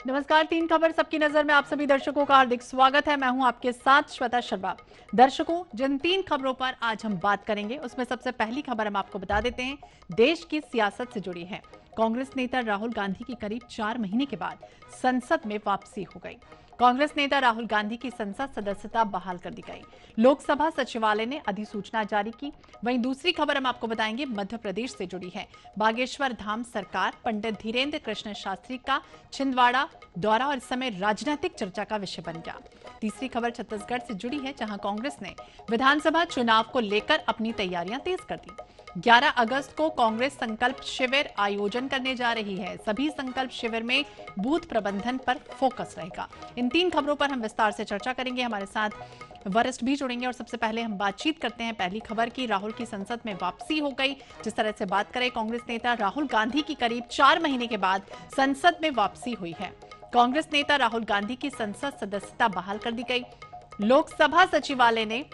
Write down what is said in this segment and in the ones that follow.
नमस्कार। तीन खबर सबकी नजर में आप सभी दर्शकों का हार्दिक स्वागत है। मैं हूं आपके साथ श्वेता शर्मा। दर्शकों, जिन तीन खबरों पर आज हम बात करेंगे उसमें सबसे पहली खबर हम आपको बता देते हैं, देश की सियासत से जुड़ी है। कांग्रेस नेता राहुल गांधी की करीब 4 महीने के बाद संसद में वापसी हो गई। कांग्रेस नेता राहुल गांधी की संसद सदस्यता बहाल कर दी गई। लोकसभा सचिवालय ने अधिसूचना जारी की। वहीं दूसरी खबर हम आपको बताएंगे, मध्य प्रदेश से जुड़ी है। बागेश्वर धाम सरकार पंडित धीरेन्द्र कृष्ण शास्त्री का छिंदवाड़ा दौरा और इस समय राजनीतिक चर्चा का विषय बन गया। तीसरी खबर छत्तीसगढ़ से जुड़ी है, जहां कांग्रेस ने विधानसभा चुनाव को लेकर अपनी तैयारियां तेज कर दी। 11 अगस्त को कांग्रेस संकल्प शिविर आयोजन करने जा रही है। सभी संकल्प शिविर में बूथ प्रबंधन पर फोकस रहेगा। इन तीन खबरों पर हम विस्तार से चर्चा करेंगे। हमारे साथ वरिष्ठ भी जुड़ेंगे और सबसे पहले हम बातचीत करते हैं पहली खबर की। राहुल की संसद में वापसी हो गई। जिस तरह से बात करें, कांग्रेस नेता राहुल गांधी की करीब 4 महीने के बाद संसद में वापसी हुई है। कांग्रेस नेता राहुल गांधी की संसद सदस्यता बहाल कर दी गई। लोकसभा सचिवालय ने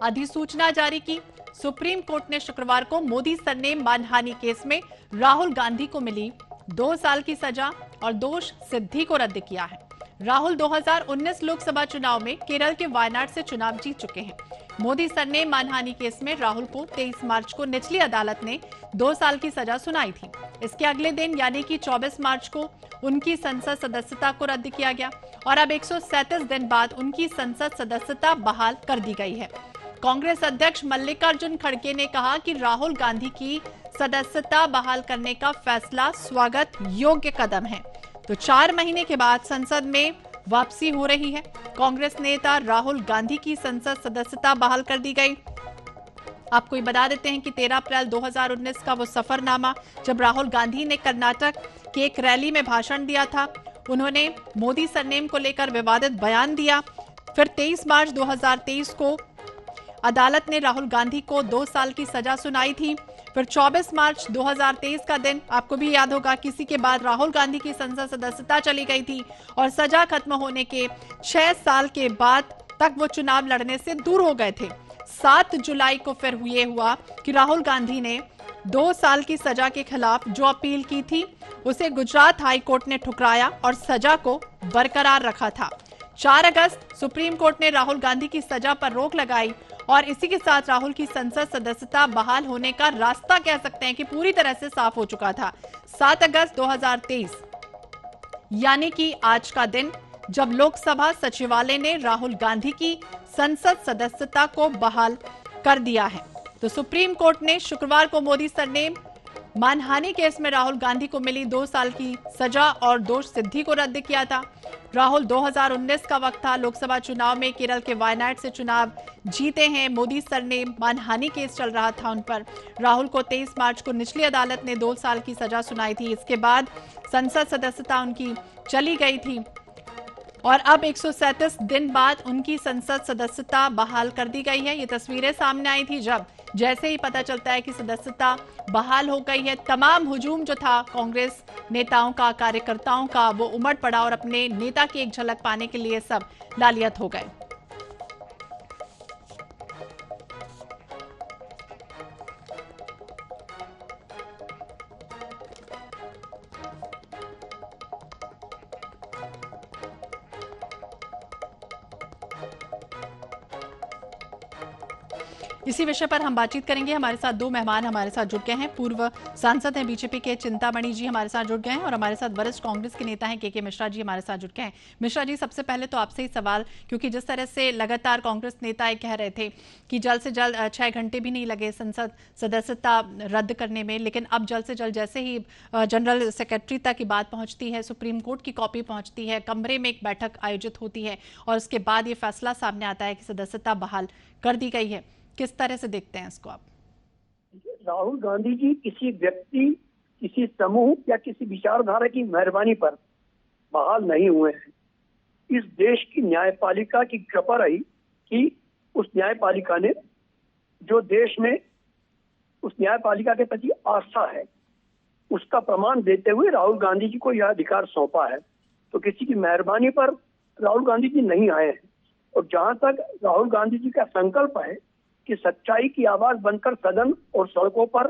अधिसूचना जारी की। सुप्रीम कोर्ट ने शुक्रवार को मोदी सरनेम मानहानि केस में राहुल गांधी को मिली 2 साल की सजा और दोष सिद्धि को रद्द किया है। राहुल 2019 लोकसभा चुनाव में केरल के वायनाड से चुनाव जीत चुके हैं। मोदी सरनेम मानहानि केस में राहुल को 23 मार्च को निचली अदालत ने 2 साल की सजा सुनाई थी। इसके अगले दिन यानी कि 24 मार्च को उनकी संसद सदस्यता को रद्द किया गया और अब 137 दिन बाद उनकी संसद सदस्यता बहाल कर दी गई है। कांग्रेस अध्यक्ष मल्लिकार्जुन खड़गे ने कहा कि राहुल गांधी की सदस्यता बहाल करने का फैसला स्वागत योग्य कदम है। तो 4 महीने के बाद संसद में वापसी हो रही है। कांग्रेस नेता राहुल गांधी की संसद सदस्यता बहाल कर दी गई। आपको ये बता देते हैं कि 13 अप्रैल 2019 का वो सफरनामा, जब राहुल गांधी ने कर्नाटक की एक रैली में भाषण दिया था, उन्होंने मोदी सरनेम को लेकर विवादित बयान दिया। फिर 23 मार्च 2023 को अदालत ने राहुल गांधी को 2 साल की सजा सुनाई थी। फिर 24 मार्च 2023 का दिन आपको भी याद होगा, किसी के बाद राहुल गांधी की संसद सदस्यता चली गई थी और सजा खत्म होने के 6 साल के बाद तक वो चुनाव लड़ने से दूर हो गए थे। 7 जुलाई को फिर ये हुआ कि राहुल गांधी ने 2 साल की सजा के खिलाफ जो अपील की थी उसे गुजरात हाई कोर्ट ने ठुकराया और सजा को बरकरार रखा था। 4 अगस्त सुप्रीम कोर्ट ने राहुल गांधी की सजा पर रोक लगाई और इसी के साथ राहुल की संसद सदस्यता बहाल होने का रास्ता कह सकते हैं कि पूरी तरह से साफ हो चुका था। 7 अगस्त 2023 यानी कि आज का दिन, जब लोकसभा सचिवालय ने राहुल गांधी की संसद सदस्यता को बहाल कर दिया है। तो सुप्रीम कोर्ट ने शुक्रवार को मोदी सरनेम मानहानि केस में राहुल गांधी को मिली 2 साल की सजा और दोष सिद्धि को रद्द किया था। राहुल 2019 का वक्त था, लोकसभा चुनाव में केरल के वायनाड से चुनाव जीते हैं। मोदी सरनेम मानहानि केस चल रहा था उन पर। राहुल को 23 मार्च को निचली अदालत ने 2 साल की सजा सुनाई थी। इसके बाद संसद सदस्यता उनकी चली गई थी और अब 137 दिन बाद उनकी संसद सदस्यता बहाल कर दी गई है। ये तस्वीरें सामने आई थी जब जैसे ही पता चलता है कि सदस्यता बहाल हो गई है, तमाम हुजूम जो था कांग्रेस नेताओं का, कार्यकर्ताओं का, वो उमड़ पड़ा और अपने नेता की एक झलक पाने के लिए सब लालियत हो गए। इसी विषय पर हम बातचीत करेंगे। हमारे साथ 2 मेहमान हमारे साथ जुड़ गए हैं। पूर्व सांसद हैं बीजेपी के चिंतामणि जी हमारे साथ जुड़ गए हैं और हमारे साथ वरिष्ठ कांग्रेस के नेता हैं के मिश्रा जी हमारे साथ जुड़ गए हैं। मिश्रा जी, सबसे पहले तो आपसे ही सवाल, क्योंकि जिस तरह से लगातार कांग्रेस नेता कह रहे थे कि जल्द से जल्द 6 घंटे भी नहीं लगे संसद सदस्यता रद्द करने में, लेकिन अब जल्द से जल्द जैसे ही जनरल सेक्रेटरी तक की बात पहुंचती है, सुप्रीम कोर्ट की कॉपी पहुंचती है, कमरे में एक बैठक आयोजित होती है और उसके बाद ये फैसला सामने आता है कि सदस्यता बहाल कर दी गई है। किस तरह से देखते हैं इसको आप? राहुल गांधी जी किसी व्यक्ति, किसी समूह या किसी विचारधारा की मेहरबानी पर बहाल नहीं हुए हैं। इस देश की न्यायपालिका की कृपा रही कि उस न्यायपालिका ने, जो देश में उस न्यायपालिका के प्रति आस्था है, उसका प्रमाण देते हुए राहुल गांधी जी को यह अधिकार सौंपा है। तो किसी की मेहरबानी पर राहुल गांधी जी नहीं आए हैं। और जहां तक राहुल गांधी जी का संकल्प है कि सच्चाई की आवाज बनकर सदन और सड़कों पर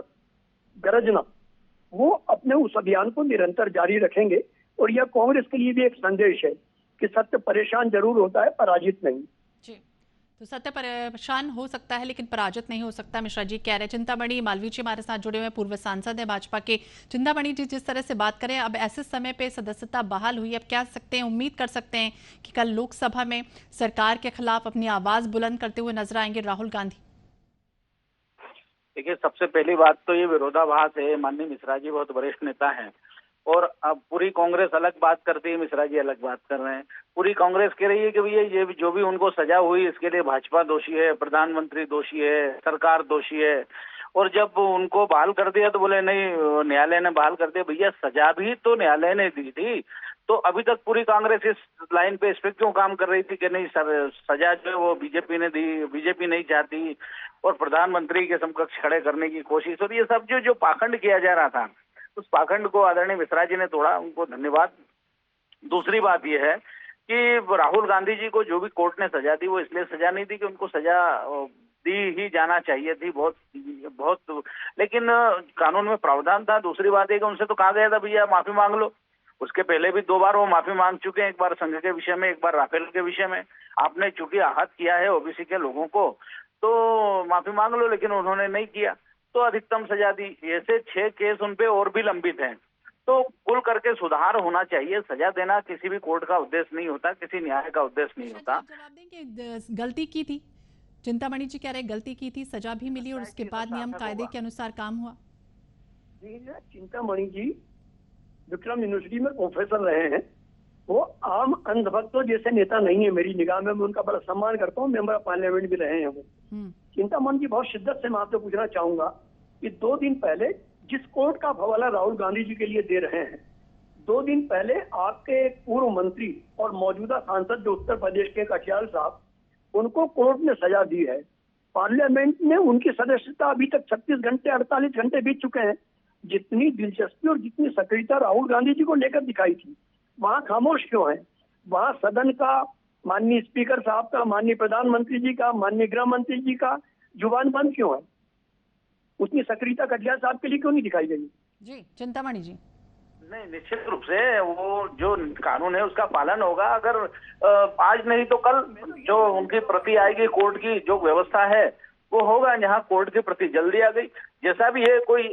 गरजना, वो अपने उस अभियान को निरंतर जारी रखेंगे। और यह कांग्रेस के लिए भी एक संदेश है कि सत्य परेशान जरूर होता है, पराजित नहीं। जी, तो सत्य परेशान हो सकता है लेकिन पराजित नहीं हो सकता, मिश्रा जी कह रहे हैं। चिंतामणि मालवीय जी हमारे साथ जुड़े हुए, पूर्व सांसद है भाजपा के। चिंतामणि जी, जिस तरह से बात करें, अब ऐसे समय पे सदस्यता बहाल हुई, अब क्या सकते हैं, उम्मीद कर सकते हैं कि कल लोकसभा में सरकार के खिलाफ अपनी आवाज बुलंद करते हुए नजर आएंगे राहुल गांधी? देखिए, सबसे पहली बात तो ये विरोधाभास है। माननीय मिश्रा जी बहुत वरिष्ठ नेता हैं और अब पूरी कांग्रेस अलग बात करती है, मिश्रा जी अलग बात कर रहे हैं। पूरी कांग्रेस कह रही है कि भैया ये जो भी उनको सजा हुई इसके लिए भाजपा दोषी है, प्रधानमंत्री दोषी है, सरकार दोषी है। और जब उनको बहाल कर दिया तो बोले नहीं, न्यायालय ने बहाल कर दिया। भैया, सजा भी तो न्यायालय ने दी थी। तो अभी तक पूरी कांग्रेस इस लाइन पे इस पे क्यों काम कर रही थी कि नहीं सजा जो है वो बीजेपी ने दी, बीजेपी नहीं चाहती, और प्रधानमंत्री के समकक्ष खड़े करने की कोशिश। और ये सब जो पाखंड किया जा रहा था, उस पाखंड को आदरणीय मिश्रा जी ने तोड़ा, उनको धन्यवाद। दूसरी बात यह है कि राहुल गांधी जी को जो भी कोर्ट ने सजा दी वो इसलिए सजा नहीं दी कि उनको सजा दी ही जाना चाहिए थी, बहुत लेकिन कानून में प्रावधान था। दूसरी बात है कि उनसे तो कहा गया था भैया माफी मांग लो। उसके पहले भी 2 बार वो माफी मांग चुके हैं, एक बार संघ के विषय में, एक बार राफेल के विषय में। आपने चूंकि आहत किया है ओबीसी के लोगों को तो माफी मांग लो, लेकिन उन्होंने नहीं किया तो अधिकतम सजा दी। ऐसे 6 केस उन पे और भी लंबित हैं। तो कुल करके सुधार होना चाहिए। सजा देना किसी भी कोर्ट का उद्देश्य नहीं होता, किसी न्याय का उद्देश्य नहीं होता। जवाब दें कि गलती की थी, चिंतामणि जी कह रहे गलती की थी, सजा भी मिली और उसके बाद नियम कायदे के अनुसार काम हुआ। जी, चिंतामणि जी विक्रम यूनिवर्सिटी में प्रोफेसर रहे हैं। वो आम अंधभक्तों जैसे नेता नहीं है मेरी निगाह में। मैं उनका बड़ा सम्मान करता हूँ, मेंबर ऑफ पार्लियामेंट भी रहे हैं वो। चिंतामणि जी, बहुत शिद्दत से मैं आपसे पूछना चाहूंगा कि 2 दिन पहले जिस कोर्ट का हवाला राहुल गांधी जी के लिए दे रहे हैं, 2 दिन पहले आपके एक पूर्व मंत्री और मौजूदा सांसद जो उत्तर प्रदेश के कटियाल साहब, उनको कोर्ट ने सजा दी है। पार्लियामेंट में उनकी सदस्यता अभी तक 36 घंटे 48 घंटे बीत चुके हैं। जितनी दिलचस्पी और जितनी सक्रियता राहुल गांधी जी को लेकर दिखाई थी, वहां खामोश क्यों है? वहां सदन का, माननीय स्पीकर साहब का, माननीय प्रधानमंत्री जी का, माननीय गृह मंत्री जी का जुबान बंद क्यों है? उतनी सक्रियता कटियार साहब के लिए क्यों नहीं दिखाई गई? जी, चिंतामणि जी। नहीं, निश्चित रूप से वो जो कानून है उसका पालन होगा। अगर आज नहीं तो कल जो उनकी प्रति आएगी कोर्ट की, जो व्यवस्था है वो होगा। जहाँ कोर्ट की प्रति जल्दी आ गई, जैसा भी है, कोई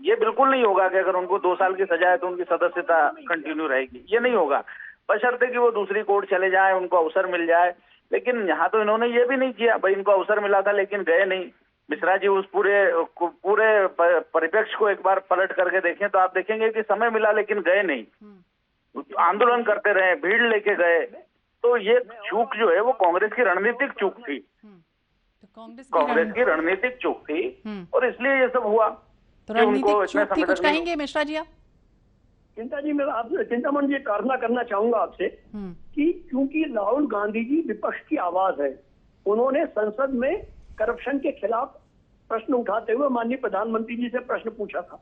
ये बिल्कुल नहीं होगा कि अगर उनको 2 साल की सजा है तो उनकी सदस्यता कंटिन्यू रहेगी, ये नहीं होगा। बशर्ते कि वो दूसरी कोर्ट चले जाए, उनको अवसर मिल जाए। लेकिन यहाँ तो इन्होंने ये भी नहीं किया। भाई, इनको अवसर मिला था लेकिन गए नहीं। मिश्रा जी उस पूरे परिप्रेक्ष्य को एक बार पलट करके देखें तो आप देखेंगे कि समय मिला लेकिन गए नहीं, आंदोलन करते रहे, भीड़ लेके गए। तो ये चूक जो है वो कांग्रेस की रणनीतिक चूक थी, कांग्रेस की रणनीतिक चूक थी और इसलिए ये सब हुआ। तो रणनीतिक चूक थी, कुछ कहेंगे मिश्रा जी आप? चिंतामणि जी, प्रार्थना करना चाहूंगा आपसे कि क्योंकि राहुल गांधी जी विपक्ष की आवाज है, उन्होंने संसद में करप्शन के खिलाफ प्रश्न उठाते हुए माननीय प्रधानमंत्री जी से प्रश्न पूछा था,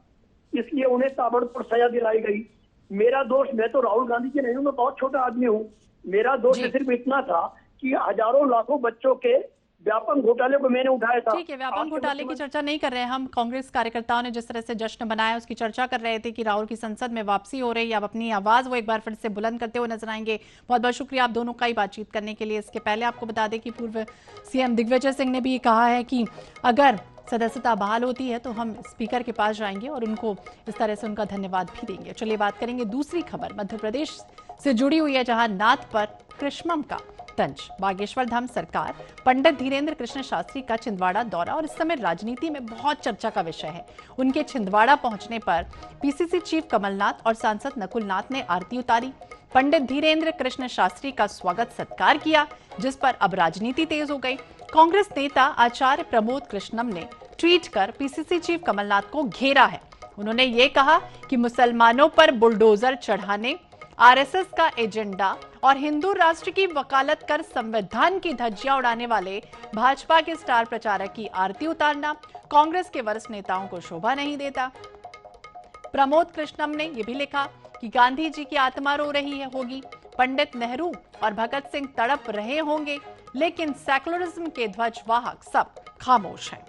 इसलिए उन्हें ताबड़तोड़ सजा दिलाई गई। मेरा दोष, मैं तो राहुल गांधी जी नहीं हूँ, मैं बहुत छोटा आदमी हूँ। मेरा दोष सिर्फ इतना था कि हजारों लाखों बच्चों के व्यापम घोटाले को मैंने उठाया था। ठीक है, व्यापम घोटाले की चर्चा नहीं कर रहे हैं हम। कांग्रेस कार्यकर्ताओं ने जिस तरह से जश्न बनाया उसकी चर्चा कर रहे थे कि राहुल की संसद में वापसी हो रही है, अब अपनी आवाज वो एक बार फिर से बुलंद करते हुए नजर आएंगे। बहुत बहुत शुक्रिया आप दोनों का ही बातचीत करने के लिए। इसके पहले आपको बता दें कि पूर्व सीएम दिग्विजय सिंह ने भी कहा है कि अगर सदस्यता बहाल होती है तो हम स्पीकर के पास जाएंगे और उनको इस तरह से उनका धन्यवाद भी देंगे। चलिए बात करेंगे दूसरी खबर मध्य प्रदेश से जुड़ी हुई है, जहां नाथ पर कृष्णम का तंज। बागेश्वर धाम सरकार पंडित धीरेन्द्र कृष्ण शास्त्री का छिंदवाड़ा दौरा और इस समय राजनीति में बहुत चर्चा का विषय है। उनके छिंदवाड़ा पहुंचने पर पीसीसी चीफ कमलनाथ और सांसद नकुल नाथ ने आरती उतारी, पंडित धीरेन्द्र कृष्ण शास्त्री का स्वागत सत्कार किया, जिस पर अब राजनीति तेज हो गई। कांग्रेस नेता आचार्य प्रमोद कृष्णम ने ट्वीट कर पीसीसी चीफ कमलनाथ को घेरा है। उन्होंने ये कहा कि मुसलमानों पर बुलडोजर चढ़ाने, आरएसएस का एजेंडा और हिंदू राष्ट्र की वकालत कर संविधान की धज्जियां उड़ाने वाले भाजपा के स्टार प्रचारक की आरती उतारना कांग्रेस के वरिष्ठ नेताओं को शोभा नहीं देता। प्रमोद कृष्णम ने यह भी लिखा कि गांधी जी की आत्मा रो रही होगी, पंडित नेहरू और भगत सिंह तड़प रहे होंगे, लेकिन सेकुलरिज्म के ध्वजवाहक सब खामोश हैं।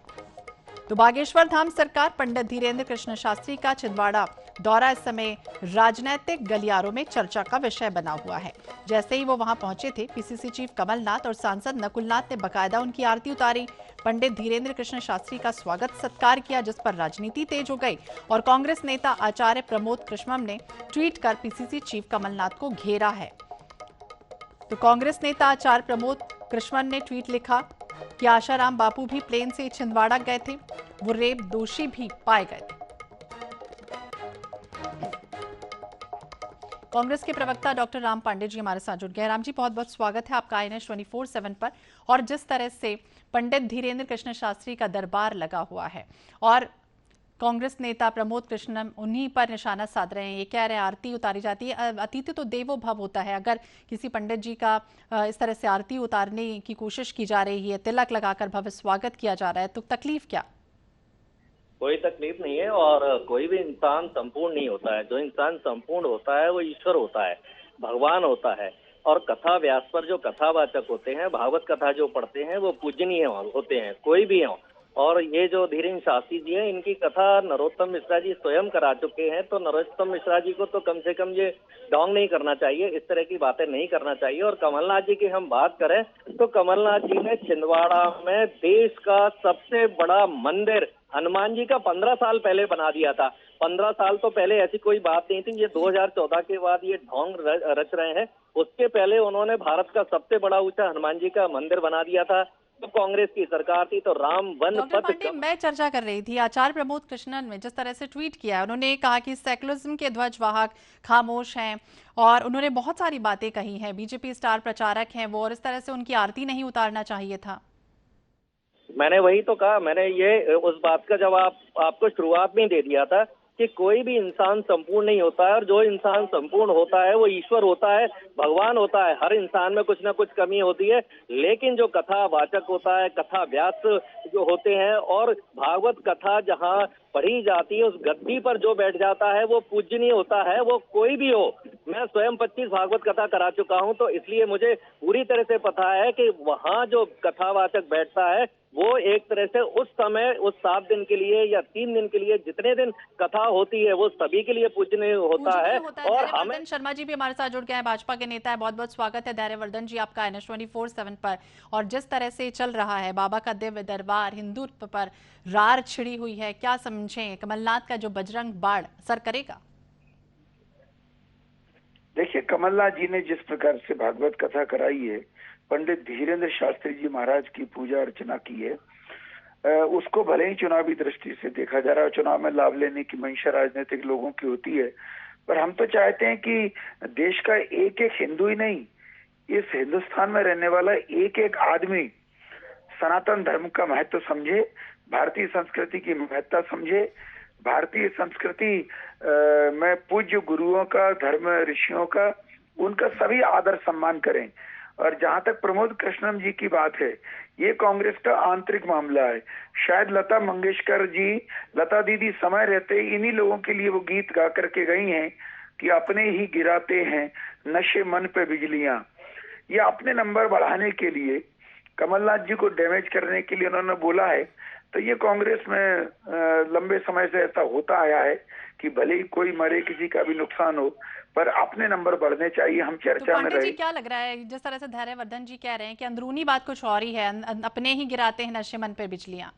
तो बागेश्वर धाम सरकार पंडित धीरेन्द्र कृष्ण शास्त्री का छिंदवाड़ा दौरा इस समय राजनीतिक गलियारों में चर्चा का विषय बना हुआ है। जैसे ही वो वहां पहुंचे थे, पीसीसी चीफ कमलनाथ और सांसद नकुलनाथ ने बकायदा उनकी आरती उतारी, पंडित धीरेन्द्र कृष्ण शास्त्री का स्वागत सत्कार किया, जिस पर राजनीति तेज हो गई और कांग्रेस नेता आचार्य प्रमोद कृष्णम ने ट्वीट कर पीसीसी चीफ कमलनाथ को घेरा है। तो कांग्रेस नेता आचार्य प्रमोद कृष्णम ने ट्वीट लिखा कि आशाराम बापू भी प्लेन से छिंदवाड़ा गए थे, वो रेप दोषी भी पाए गए थे। कांग्रेस के प्रवक्ता डॉक्टर राम पांडे जी हमारे साथ जुड़ गए। राम जी, बहुत बहुत स्वागत है आपका INS 24/7 पर। और जिस तरह से पंडित धीरेन्द्र कृष्ण शास्त्री का दरबार लगा हुआ है और कांग्रेस नेता प्रमोद कृष्णम उन्हीं पर निशाना साध रहे हैं, ये कह रहे हैं आरती उतारी जाती है। अतिथि तो देवो भव होता है, अगर किसी पंडित जी का इस तरह से आरती उतारने की कोशिश की जा रही है, तिलक लगाकर भव्य स्वागत किया जा रहा है, तो तकलीफ क्या? कोई तकलीफ नहीं है और कोई भी इंसान संपूर्ण नहीं होता है। जो इंसान संपूर्ण होता है वो ईश्वर होता है, भगवान होता है। और कथा व्यास पर जो कथावाचक होते हैं, भागवत कथा जो पढ़ते हैं, वो पूजनीय होते हैं, कोई भी हो। और ये जो धीरेन्द्र शास्त्री जी हैं, इनकी कथा नरोत्तम मिश्रा जी स्वयं करा चुके हैं, तो नरोत्तम मिश्रा जी को तो कम से कम ये ढोंग नहीं करना चाहिए, इस तरह की बातें नहीं करना चाहिए। और कमलनाथ जी की हम बात करें तो कमलनाथ जी ने छिंदवाड़ा में देश का सबसे बड़ा मंदिर हनुमान जी का 15 साल पहले बना दिया था। 15 साल तो पहले ऐसी कोई बात नहीं थी, ये 2014 के बाद ये ढोंग रच रहे हैं। उसके पहले उन्होंने भारत का सबसे बड़ा ऊंचा हनुमान जी का मंदिर बना दिया था। तो कांग्रेस की सरकार थी तो राम वन पथ। मैं चर्चा कर रही थी आचार्य प्रमोद कृष्णन ने जिस तरह से ट्वीट किया, उन्होंने कहा कि सेकुलरिज्म के ध्वजवाहक खामोश हैं और उन्होंने बहुत सारी बातें कही हैं, बीजेपी स्टार प्रचारक हैं वो, और इस तरह से उनकी आरती नहीं उतारना चाहिए था। मैंने वही तो कहा, मैंने ये उस बात का जवाब आपको शुरुआत में दे दिया था कि कोई भी इंसान संपूर्ण नहीं होता है और जो इंसान संपूर्ण होता है वो ईश्वर होता है, भगवान होता है। हर इंसान में कुछ ना कुछ कमी होती है, लेकिन जो कथा वाचक होता है, कथा व्यास जो होते हैं और भागवत कथा जहाँ पढ़ी जाती है उस गद्दी पर जो बैठ जाता है वो पूजनीय होता है, वो कोई भी हो। मैं स्वयं 25 भागवत कथा करा चुका हूं, तो इसलिए मुझे पूरी तरह से पता है कि वहां जो कथावाचक बैठता है वो एक तरह से उस समय उस 7 दिन के लिए या 3 दिन के लिए जितने दिन कथा होती है वो सभी के लिए पूजनीय होता है। और हमें शर्मा जी भी हमारे साथ जुड़ गए हैं, भाजपा के नेता है, बहुत बहुत स्वागत है धैर्यवर्धन जी आपका INS 24/7 पर। और जिस तरह से चल रहा है बाबा का दिव्य दरबार, हिंदुत्व पर रार छिड़ी हुई है, क्या समझें कमलनाथ का जो बजरंग बाण असर करेगा? देखिए, कमलनाथ जी ने जिस प्रकार से भागवत कथा कराई है, पंडित धीरेन्द्र शास्त्री जी महाराज की पूजा अर्चना की है, उसको भले ही चुनावी दृष्टि से देखा जा रहा है, चुनाव में लाभ लेने की मंशा राजनीतिक लोगों की होती है, पर हम तो चाहते हैं कि देश का एक एक हिंदू ही नहीं, इस हिंदुस्तान में रहने वाला एक एक आदमी सनातन धर्म का महत्व समझे, भारतीय संस्कृति की महत्ता समझे, भारतीय संस्कृति में पूज्य गुरुओं का, धर्म ऋषियों का, उनका सभी आदर सम्मान करें। और जहां तक प्रमोद कृष्णम जी की बात है, ये कांग्रेस का आंतरिक मामला है। शायद लता मंगेशकर जी, लता दीदी समय रहते इन्हीं लोगों के लिए वो गीत गा करके गई हैं कि अपने ही गिराते हैं नशे मन पे बिजलियां। ये अपने नंबर बढ़ाने के लिए, कमलनाथ जी को डैमेज करने के लिए उन्होंने बोला है। तो ये कांग्रेस में लंबे समय से ऐसा होता आया है कि भले ही कोई मरे, किसी का भी नुकसान हो, पर अपने नंबर बढ़ने चाहिए, हम चर्चा में रहे। क्या लग रहा है जिस तरह से धैर्यवर्धन जी कह रहे हैं कि अंदरूनी बात कुछ और ही है, अपने ही गिराते हैं नशे मन पे बिजलियां?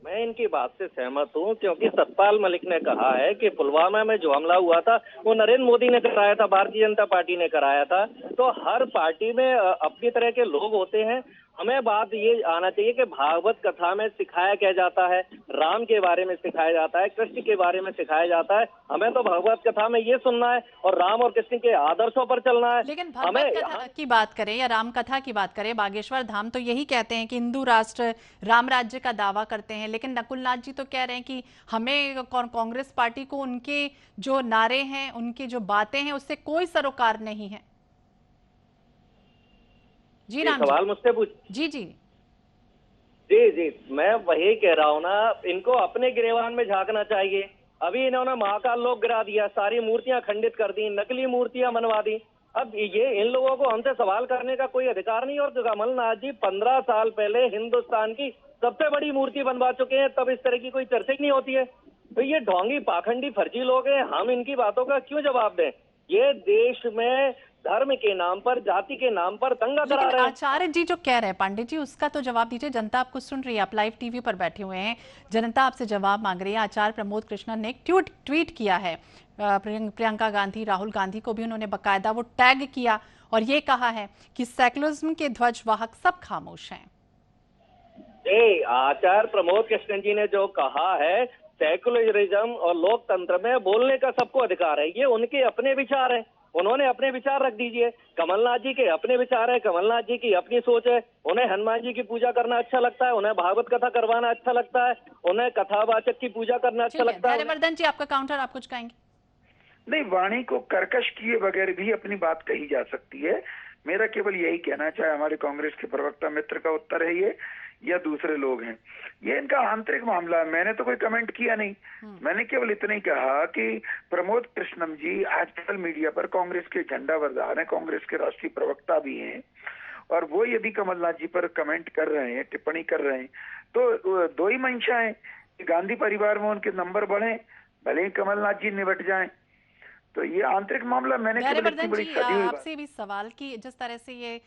मैं इनकी बात से सहमत हूं, क्योंकि सतपाल मलिक ने कहा है कि पुलवामा में जो हमला हुआ था वो नरेंद्र मोदी ने कराया था, भारतीय जनता पार्टी ने कराया था। तो हर पार्टी में अपनी तरह के लोग होते हैं। हमें बात ये आना चाहिए कि भागवत कथा में सिखाया क्या जाता है, राम के बारे में सिखाया जाता है, कृष्ण के बारे में सिखाया जाता है। हमें तो भागवत कथा में ये सुनना है और राम और कृष्ण के आदर्शों पर चलना है। लेकिन भागवत कथा की बात करें या राम कथा की बात करें, बागेश्वर धाम तो यही कहते हैं कि हिंदू राष्ट्र, राम राज्य का दावा करते हैं, लेकिन नकुलनाथ जी तो कह रहे हैं कि हमें कांग्रेस पार्टी को उनके जो नारे हैं, उनकी जो बातें हैं, उससे कोई सरोकार नहीं है। जी राम सवाल मुझसे पूछ। जी जी जी मैं वही कह रहा हूँ ना, इनको अपने गिरेबान में झांकना चाहिए। अभी इन्होंने महाकाल लोक गिरा दिया, सारी मूर्तियां खंडित कर दी, नकली मूर्तियां बनवा दी। अब ये इन लोगों को हमसे सवाल करने का कोई अधिकार नहीं। और कमलनाथ जी 15 साल पहले हिंदुस्तान की सबसे बड़ी मूर्ति बनवा चुके हैं, तब इस तरह की कोई चर्चा ही नहीं होती है। तो ये ढोंगी पाखंडी फर्जी लोग हैं, हम इनकी बातों का क्यों जवाब दें? ये देश में धर्म के नाम पर, जाति के नाम पर दंगा करा लेकिन रहे हैं। आचार्य जी जो कह रहे हैं पंडित जी, उसका तो जवाब दीजिए। जनता आपको सुन रही है, आप लाइव टीवी पर बैठे हुए हैं, जनता आपसे जवाब मांग रही है। आचार्य प्रमोद कृष्णन ने एक ट्वीट किया है, प्रियंका गांधी, राहुल गांधी को भी उन्होंने बकायदा वो टैग किया और ये कहा है कि सेकुलरिज्म के ध्वजवाहक सब खामोश हैं। आचार्य प्रमोद कृष्णन जी ने जो कहा है, सेकुलरिज्म और लोकतंत्र में बोलने का सबको अधिकार है, ये उनके अपने विचार हैं, उन्होंने अपने विचार रख दीजिए। कमलनाथ जी के अपने विचार है, कमलनाथ जी की अपनी सोच है, उन्हें हनुमान जी की पूजा करना अच्छा लगता है, उन्हें भागवत कथा करवाना अच्छा लगता है, उन्हें कथावाचक की पूजा करना अच्छा लगता है। हर्षवर्धन जी आपका काउंटर, आप कुछ कहेंगे? नहीं, वाणी को कर्कश किए बगैर भी अपनी बात कही जा सकती है। मेरा केवल यही कहना, चाहे हमारे कांग्रेस के प्रवक्ता मित्र का उत्तर है ये या दूसरे लोग हैं, ये इनका आंतरिक मामला है। मैंने तो कोई कमेंट किया नहीं, मैंने केवल इतना ही कहा कि प्रमोद कृष्णम जी आजकल मीडिया पर कांग्रेस के झंडा बरदार हैं, कांग्रेस के राष्ट्रीय प्रवक्ता भी हैं, और वो यदि कमलनाथ जी पर कमेंट कर रहे हैं, टिप्पणी कर रहे हैं, तो दो ही मंशा है कि गांधी परिवार में उनके नंबर बढ़े, भले ही कमलनाथ जी निपट जाएं। तो ये आंतरिक मामला, मैंने आपसे भी सवाल कि जिस तरह से ये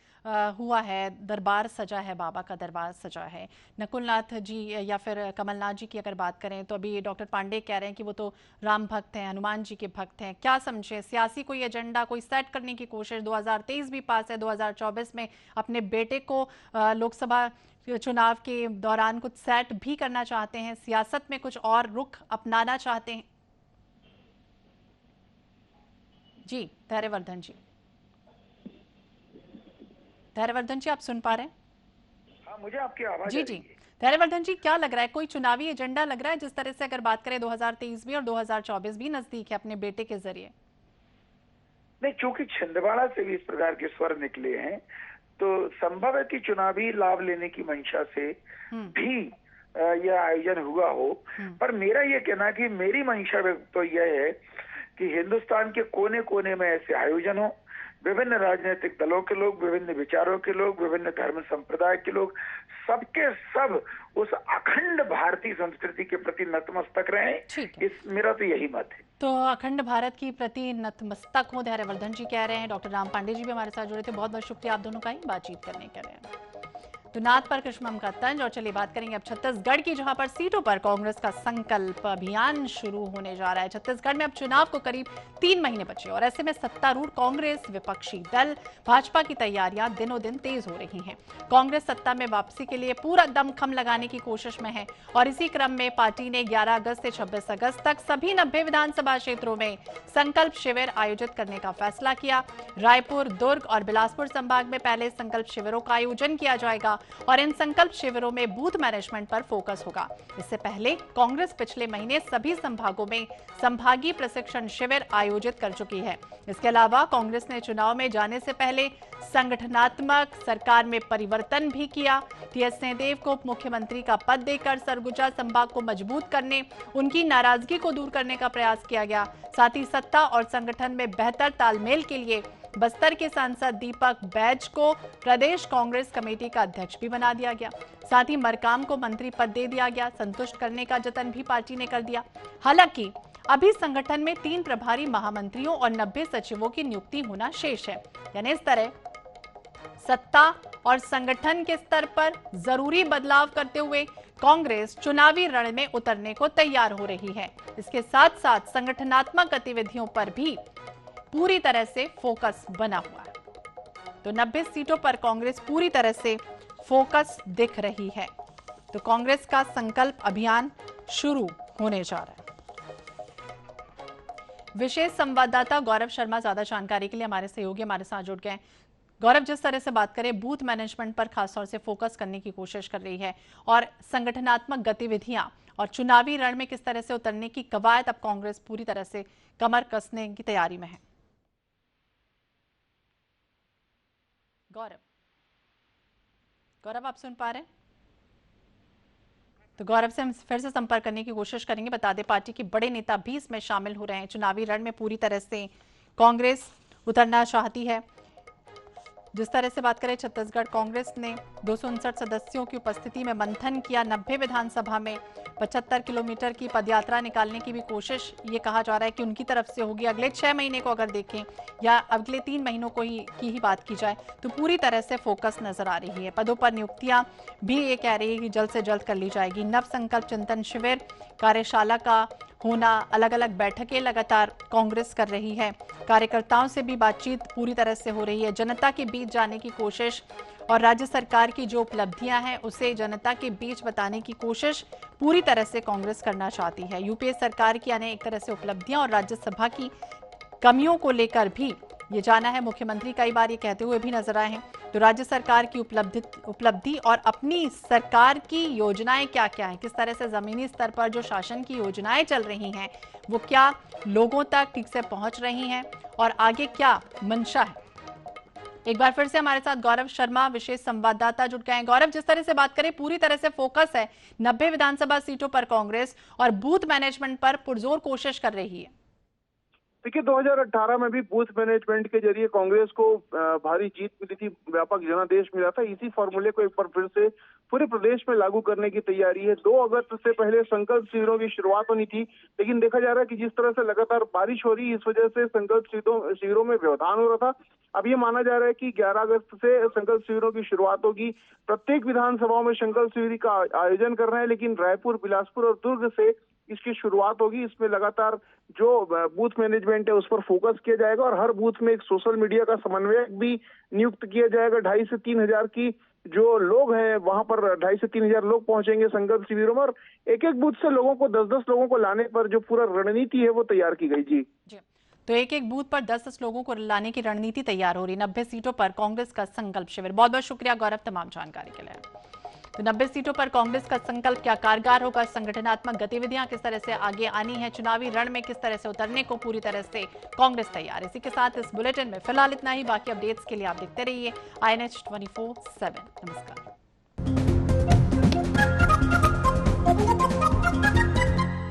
हुआ है, दरबार सजा है, बाबा का दरबार सजा है, नकुलनाथ जी या फिर कमलनाथ जी की अगर बात करें तो अभी डॉक्टर पांडे कह रहे हैं कि वो तो राम भक्त हैं, हनुमान जी के भक्त हैं। क्या समझे, सियासी कोई एजेंडा कोई सेट करने की कोशिश? 2023 भी पास है, 2024 में अपने बेटे को लोकसभा चुनाव के दौरान कुछ सेट भी करना चाहते हैं, सियासत में कुछ और रुख अपनाना चाहते हैं। जी धैर्यवर्धन जी, धैर्यवर्धन जी आप सुन पा रहे हैं? हाँ, मुझे आपकी आवाज जी जी। धैर्यवर्धन जी क्या लग रहा है, कोई चुनावी एजेंडा लग रहा है जिस तरह से अगर बात करें 2023 भी और 2024 भी नजदीक है अपने बेटे के जरिए? नहीं, चूंकि छिंदवाड़ा से भी इस प्रकार के स्वर निकले हैं तो संभव है कि चुनावी लाभ लेने की मंशा से भी यह आयोजन हुआ हो। पर मेरा यह कहना कि मेरी मंशा तो यह है कि हिंदुस्तान के कोने कोने में ऐसे आयोजन हो, विभिन्न राजनीतिक दलों के लोग, विभिन्न विचारों के लोग, विभिन्न धर्म संप्रदाय के लोग, सबके सब उस अखंड भारतीय संस्कृति के प्रति नतमस्तक रहें। इस मेरा तो यही मत है। तो अखंड भारत की प्रति नतमस्तक हो, धैर्यवर्धन जी कह रहे हैं। डॉक्टर राम पांडे जी भी हमारे साथ जुड़े थे, बहुत बहुत शुक्रिया आप दोनों का ही बातचीत करने के लिए। तो नाथ पर कृष्णम का तंज। और चलिए बात करेंगे अब छत्तीसगढ़ की, जहां पर सीटों पर कांग्रेस का संकल्प अभियान शुरू होने जा रहा है। छत्तीसगढ़ में अब चुनाव को करीब 3 महीने बचे और ऐसे में सत्तारूढ़ कांग्रेस, विपक्षी दल भाजपा की तैयारियां दिनों दिन तेज हो रही हैं। कांग्रेस सत्ता में वापसी के लिए पूरा दमखम लगाने की कोशिश में है और इसी क्रम में पार्टी ने 11 अगस्त से 26 अगस्त तक सभी 90 विधानसभा क्षेत्रों में संकल्प शिविर आयोजित करने का फैसला किया। रायपुर, दुर्ग और बिलासपुर संभाग में पहले संकल्प शिविरों का आयोजन किया जाएगा और इन संकल्प शिविरों में बूथ मैनेजमेंट पर फोकस होगा। इससे पहले कांग्रेस पिछले महीने सभी संभागों में संभागीय प्रशिक्षण शिविर आयोजित कर चुकी है। इसके अलावा कांग्रेस ने चुनाव में जाने से पहले संगठनात्मक सरकार में परिवर्तन भी किया। टीएस सिंहदेव को उप मुख्यमंत्री का पद देकर सरगुजा संभाग को मजबूत करने, उनकी नाराजगी को दूर करने का प्रयास किया गया। साथ ही सत्ता और संगठन में बेहतर तालमेल के लिए बस्तर के सांसद दीपक बैज को प्रदेश कांग्रेस कमेटी का अध्यक्ष भी बना दिया गया। साथ ही मरकाम को मंत्री पद दे दिया गया। संतुष्ट करने का जतन भी पार्टी ने कर दिया। हालांकि अभी संगठन में 3 प्रभारी महामंत्रियों और 90 सचिवों की नियुक्ति होना शेष है। यानी इस तरह सत्ता और संगठन के स्तर पर जरूरी बदलाव करते हुए कांग्रेस चुनावी रण में उतरने को तैयार हो रही है। इसके साथ साथ संगठनात्मक गतिविधियों पर भी पूरी तरह से फोकस बना हुआ है। तो 90 सीटों पर कांग्रेस पूरी तरह से फोकस दिख रही है। तो कांग्रेस का संकल्प अभियान शुरू होने जा रहा है। विशेष संवाददाता गौरव शर्मा ज्यादा जानकारी के लिए हमारे सहयोगी हमारे साथ जुड़ गए। गौरव, जिस तरह से बात करें, बूथ मैनेजमेंट पर खासतौर से फोकस करने की कोशिश कर रही है और संगठनात्मक गतिविधियां और चुनावी रण में किस तरह से उतरने की कवायद अब कांग्रेस पूरी तरह से कमर कसने की तैयारी में है। गौरव आप सुन पा रहे हैं? तो गौरव से हम फिर से संपर्क करने की कोशिश करेंगे। बता दें पार्टी के बड़े नेता भी इसमें शामिल हो रहे हैं। चुनावी रण में पूरी तरह से कांग्रेस उतरना चाहती है। जिस तरह से बात करें, छत्तीसगढ़ कांग्रेस ने 259 सदस्यों की उपस्थिति में मंथन किया। 90 विधानसभा में 75 किलोमीटर की पदयात्रा निकालने की भी कोशिश ये कहा जा रहा है कि उनकी तरफ से होगी। अगले 6 महीने को अगर देखें या अगले 3 महीनों को की ही बात की जाए तो पूरी तरह से फोकस नजर आ रही है। पदों पर नियुक्तियां भी ये कह रही है कि जल्द से जल्द कर ली जाएगी। नव संकल्प चिंतन शिविर कार्यशाला का होना, अलग अलग बैठकें लगातार कांग्रेस कर रही है। कार्यकर्ताओं से भी बातचीत पूरी तरह से हो रही है। जनता के बीच जाने की कोशिश और राज्य सरकार की जो उपलब्धियां हैं उसे जनता के बीच बताने की कोशिश पूरी तरह से कांग्रेस करना चाहती है। यूपीए सरकार की अनेक तरह से उपलब्धियां और राज्यसभा की कमियों को लेकर भी ये जाना है। मुख्यमंत्री कई बार ये कहते हुए भी नजर आए हैं। तो राज्य सरकार की उपलब्धि और अपनी सरकार की योजनाएं क्या क्या हैं, किस तरह से जमीनी स्तर पर जो शासन की योजनाएं चल रही हैं वो क्या लोगों तक ठीक से पहुंच रही हैं और आगे क्या मंशा है। एक बार फिर से हमारे साथ गौरव शर्मा विशेष संवाददाता जुड़ गए हैं। गौरव, जिस तरह से बात करें, पूरी तरह से फोकस है 90 विधानसभा सीटों पर कांग्रेस और बूथ मैनेजमेंट पर पुरजोर कोशिश कर रही है। देखिए, 2018 में भी बूथ मैनेजमेंट के जरिए कांग्रेस को भारी जीत मिली थी, व्यापक जनादेश मिला था। इसी फॉर्मूले को एक बार फिर से पूरे प्रदेश में लागू करने की तैयारी है। 2 अगस्त से पहले संकल्प शिविरों की शुरुआत होनी थी, लेकिन देखा जा रहा है कि जिस तरह से लगातार बारिश हो रही है, इस वजह से संकल्प शिविरों में व्यवधान हो रहा था। अब ये माना जा रहा है कि 11 अगस्त से संकल्प शिविरों की शुरुआत होगी। प्रत्येक विधानसभाओं में संकल्प शिविर का आयोजन कर रहे हैं, लेकिन रायपुर, बिलासपुर और दुर्ग से इसकी शुरुआत होगी। इसमें लगातार जो बूथ मैनेजमेंट है उस पर फोकस किया जाएगा और हर बूथ में एक सोशल मीडिया का समन्वयक भी नियुक्त किया जाएगा। 2,500 से 3,000 की जो लोग हैं वहां पर 2,500 से 3,000 लोग पहुंचेंगे संकल्प शिविरों में और एक एक बूथ से लोगों को 10-10 लोगों को लाने पर जो पूरा रणनीति है वो तैयार की गई। जी, तो एक एक बूथ पर 10-10 लोगों को लाने की रणनीति तैयार हो रही। 90 सीटों पर कांग्रेस का संकल्प शिविर। बहुत बहुत शुक्रिया गौरव तमाम जानकारी के लिए। तो 90 सीटों पर कांग्रेस का संकल्प क्या कारगर होगा, संगठनात्मक गतिविधियां किस तरह से आगे आनी है, चुनावी रण में किस तरह से उतरने को पूरी तरह से कांग्रेस तैयार है। इसी के साथ इस बुलेटिन में फिलहाल इतना ही। बाकी अपडेट्स के लिए आप देखते रहिए INH 24/7। नमस्कार।